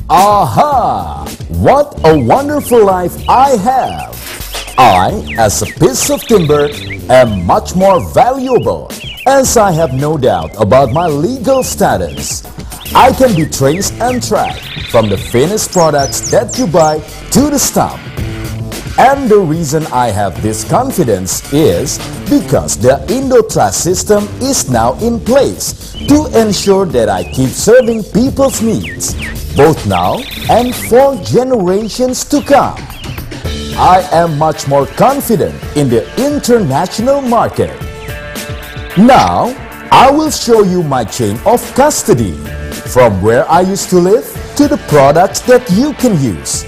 Aha! What a wonderful life I have! I, as a piece of timber, am much more valuable, as I have no doubt about my legal status. I can be traced and tracked from the finished products that you buy to the stump. And the reason I have this confidence is because the Indo-TLAS system is now in place to ensure that I keep serving people's needs, both now and for generations to come. I am much more confident in the international market. Now, I will show you my chain of custody, from where I used to live to the products that you can use.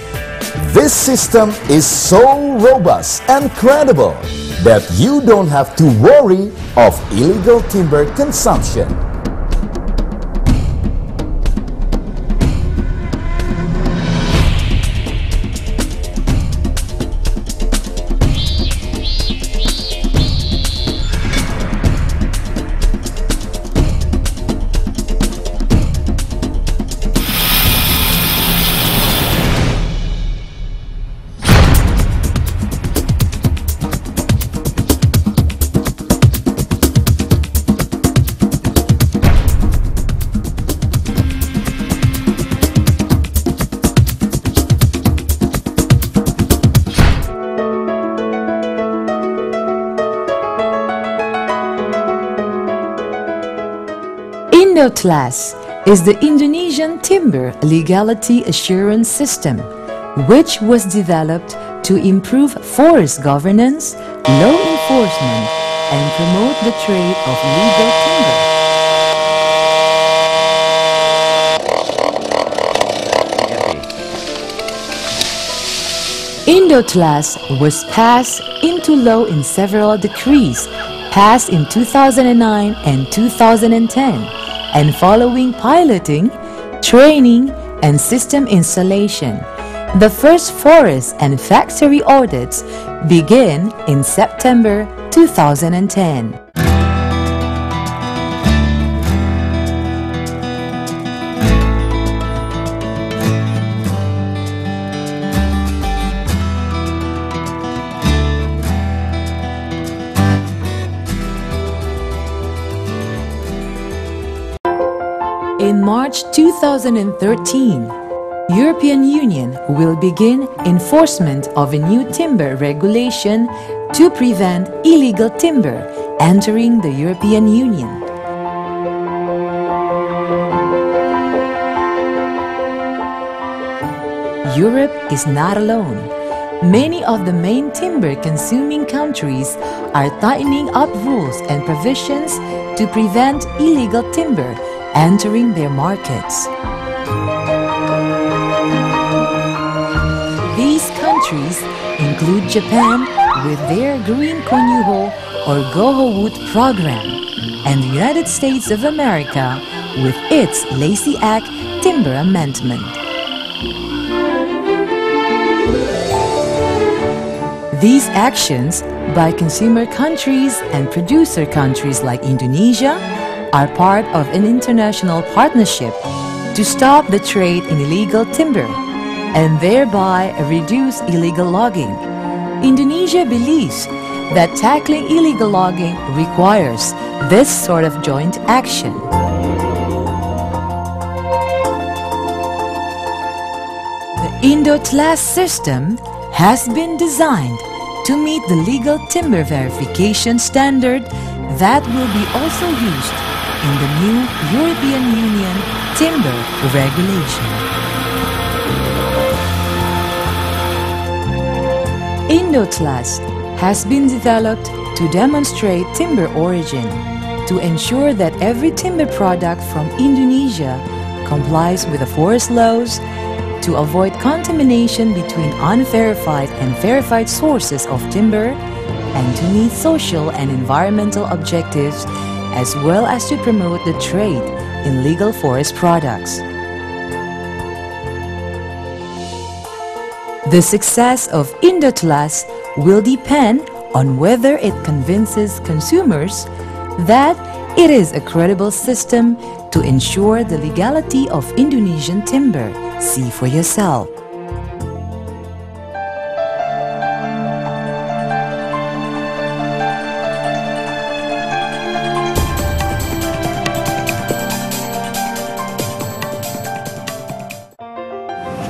This system is so robust and credible that you don't have to worry of illegal timber consumption. Indo-TLAS is the Indonesian timber legality assurance system, which was developed to improve forest governance, law enforcement, and promote the trade of legal timber. Indo-TLAS was passed into law in several decrees passed in 2009 and 2010, and following piloting, training, and system installation. The first forest and factory audits began in September 2010. In March 2013, European Union will begin enforcement of a new timber regulation to prevent illegal timber entering the European Union. Europe is not alone. Many of the main timber-consuming countries are tightening up rules and provisions to prevent illegal timber entering their markets. These countries include Japan with their Green Konyuho or Goho Wood program, and the United States of America with its Lacey Act timber amendment. These actions by consumer countries and producer countries like Indonesia are part of an international partnership to stop the trade in illegal timber and thereby reduce illegal logging. Indonesia believes that tackling illegal logging requires this sort of joint action. The Indo-TLAS system has been designed to meet the legal timber verification standard that will be also used in the new European Union timber regulation. Indo-TLAS has been developed to demonstrate timber origin, to ensure that every timber product from Indonesia complies with the forest laws, to to avoid contamination between unverified and verified sources of timber, and to meet social and environmental objectives, as well as to promote the trade in legal forest products. The success of Indo-TLAS will depend on whether it convinces consumers that it is a credible system to ensure the legality of Indonesian timber. See for yourself.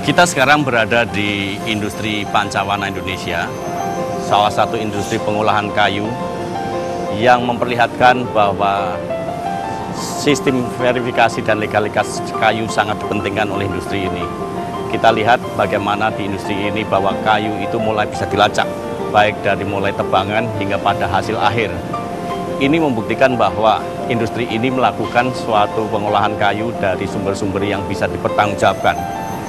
Kita sekarang berada di industri pancawarna Indonesia, salah satu industri pengolahan kayu yang memperlihatkan bahwa sistem verifikasi dan legalitas kayu sangat dipentingkan oleh industri ini. Kita lihat bagaimana di industri ini bahwa kayu itu mulai bisa dilacak, baik dari mulai tebangan hingga pada hasil akhir. Ini membuktikan bahwa industri ini melakukan suatu pengolahan kayu dari sumber-sumber yang bisa dipertanggungjawabkan,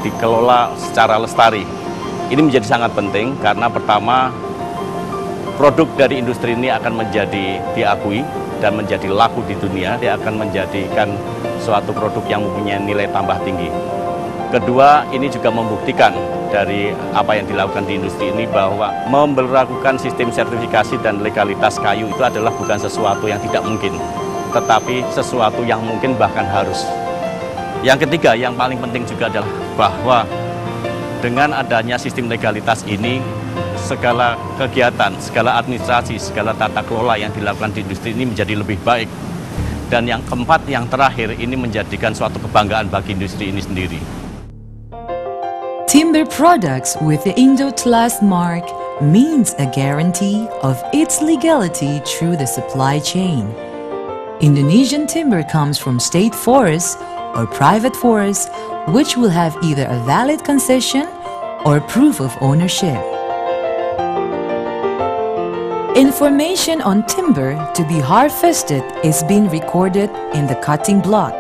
dikelola secara lestari. Ini menjadi sangat penting karena pertama, produk dari industri ini akan menjadi diakui dan menjadi laku di dunia. Dia akan menjadikan suatu produk yang mempunyai nilai tambah tinggi. Kedua, ini juga membuktikan dari apa yang dilakukan di industri ini bahwa memberlakukan sistem sertifikasi dan legalitas kayu itu adalah bukan sesuatu yang tidak mungkin, tetapi sesuatu yang mungkin bahkan harus. Yang ketiga, yang paling penting juga adalah bahwa dengan adanya sistem legalitas ini, segala kegiatan, segala administrasi, segala tata kelola yang dilakukan di industri ini menjadi lebih baik. Dan yang keempat, yang terakhir, ini menjadikan suatu kebanggaan bagi industri ini sendiri. Timber products with the Indo-TLAS mark means a guarantee of its legality through the supply chain. Indonesian timber comes from state forests or private forests, which will have either a valid concession or proof of ownership. Information on timber to be harvested is being recorded in the cutting block.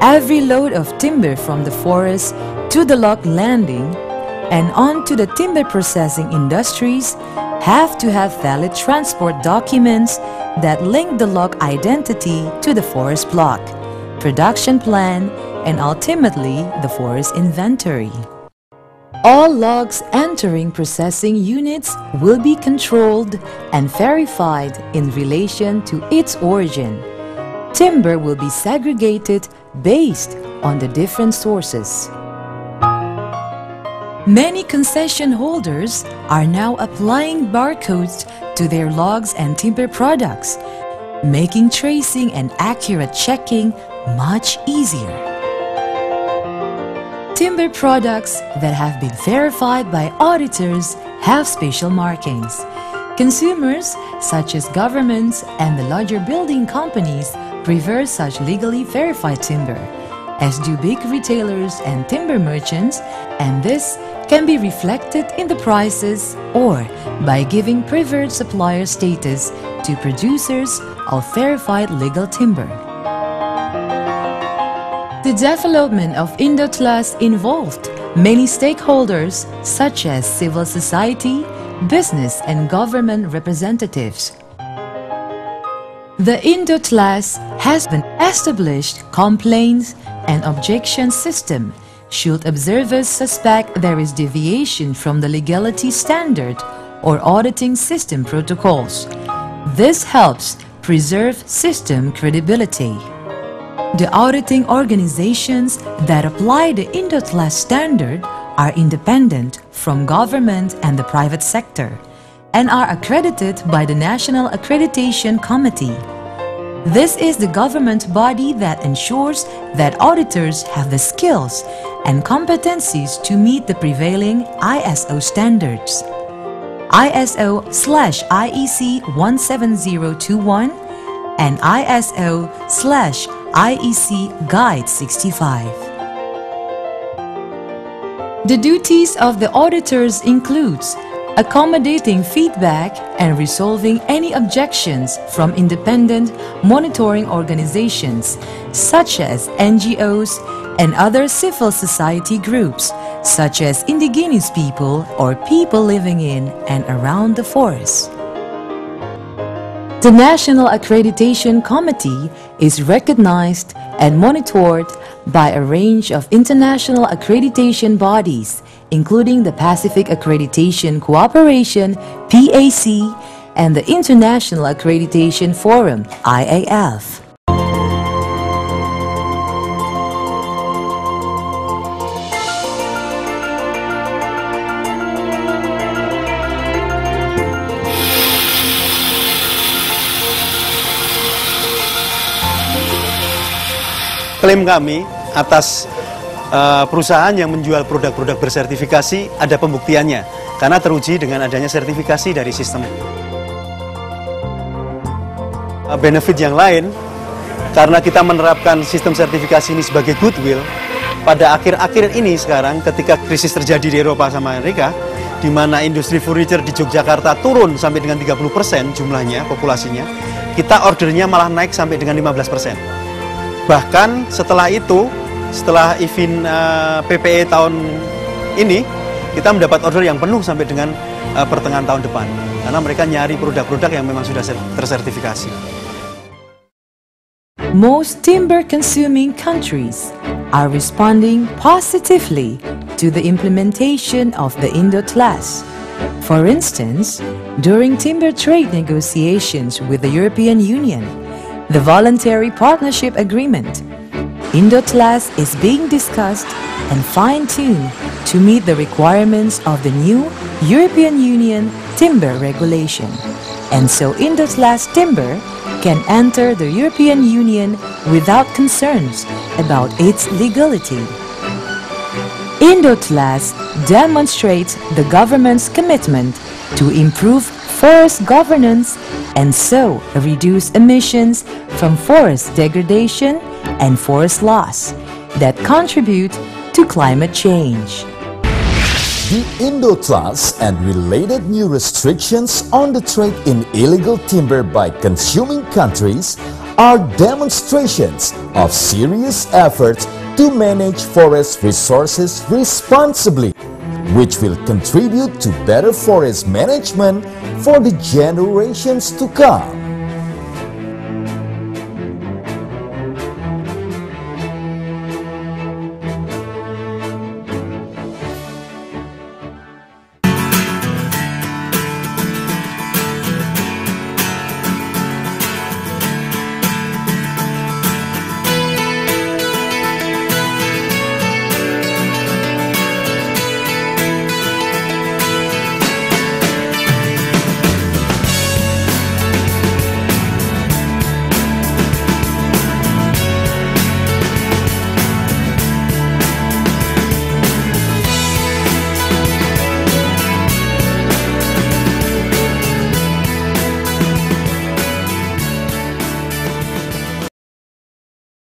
Every load of timber from the forest to the log landing and on to the timber processing industries have to have valid transport documents that link the log identity to the forest block, production plan, and ultimately the forest inventory. All logs entering processing units will be controlled and verified in relation to its origin. Timber will be segregated based on the different sources. Many concession holders are now applying barcodes to their logs and timber products, making tracing and accurate checking much easier. Timber products that have been verified by auditors have special markings. Consumers, such as governments and the larger building companies, prefer such legally verified timber, as do big retailers and timber merchants, and this can be reflected in the prices or by giving preferred supplier status to producers of verified legal timber. The development of Indo-TLAS involved many stakeholders such as civil society, business and government representatives. The Indo-TLAS has been established complaints and objection system should observers suspect there is deviation from the legality standard or auditing system protocols. This helps preserve system credibility. The auditing organizations that apply the Indo-TLAS standard are independent from government and the private sector and are accredited by the National Accreditation Committee. This is the government body that ensures that auditors have the skills and competencies to meet the prevailing ISO standards. ISO/IEC 17021 and ISO/IEC Guide 65. The duties of the auditors includes accommodating feedback and resolving any objections from independent monitoring organizations such as NGOs and other civil society groups such as indigenous people or people living in and around the forest. The National Accreditation Committee is recognized and monitored by a range of international accreditation bodies, including the Pacific Accreditation Cooperation (PAC) and the International Accreditation Forum (IAF). Klaim kami atas perusahaan yang menjual produk-produk bersertifikasi ada pembuktiannya karena teruji dengan adanya sertifikasi dari sistem. Benefit yang lain, karena kita menerapkan sistem sertifikasi ini sebagai goodwill, pada akhir-akhir ini sekarang ketika krisis terjadi di Eropa sama Amerika, di mana industri furniture di Yogyakarta turun sampai dengan 30% jumlahnya, populasinya, kita ordernya malah naik sampai dengan 15%. Bahkan setelah itu, setelah event PPE tahun ini, kita mendapat order yang penuh sampai dengan pertengahan tahun depan. Karena mereka nyari produk-produk yang memang sudah tersertifikasi. Most timber-consuming countries are responding positively to the implementation of the Indo-TLAS. For instance, during timber trade negotiations with the European Union, the Voluntary Partnership Agreement, Indo-TLAS is being discussed and fine-tuned to meet the requirements of the new European Union Timber Regulation. And so Indo-TLAS timber can enter the European Union without concerns about its legality. Indo-TLAS demonstrates the government's commitment to improve forest governance and so reduce emissions from forest degradation and forest loss that contribute to climate change. The Indo-TLAS and related new restrictions on the trade in illegal timber by consuming countries are demonstrations of serious efforts to manage forest resources responsibly, which will contribute to better forest management for the generations to come.